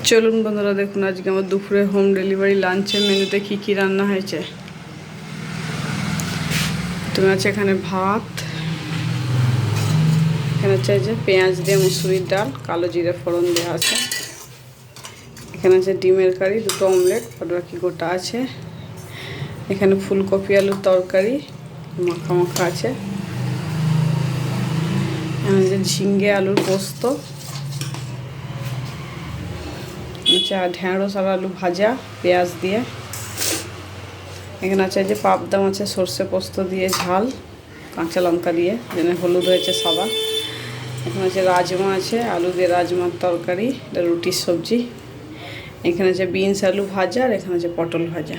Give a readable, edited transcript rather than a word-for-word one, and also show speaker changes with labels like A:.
A: চলুন বন্ধুরা, দেখুন আজকে আমার দুপুরে হোম ডেলিভারি লাঞ্চের মেনুতে কী রান্না হয়েছে। তুমি আছে এখানে ভাত, এখানে আছে যে পেঁয়াজ দিয়ে মুসুরির ডাল, কালো জিরে ফোড়ন দেওয়া আছে। এখানে আছে ডিমের কারি, দুটো অমলেট, আর বাকি গোটা আছে। এখানে ফুলকপি আলুর তরকারি মাখা মাখা আছে। এখানে আছে ঝিঙ্গে আলুর পোস্ত, ঢেঁড়স আর আলু ভাজা পেঁয়াজ দিয়ে। এখানে আছে যে পাবদা মাছের সর্ষে পোস্ত দিয়ে ঝাল, কাঁচা লঙ্কা দিয়ে, যেন হলুদ হয়েছে সাদা। এখানে আছে রাজমা আছে, আলু দিয়ে রাজমার তরকারি, এটা রুটির সবজি। এখানে আছে বিনস আলু ভাজা, আর এখানে আছে পটল ভাজা।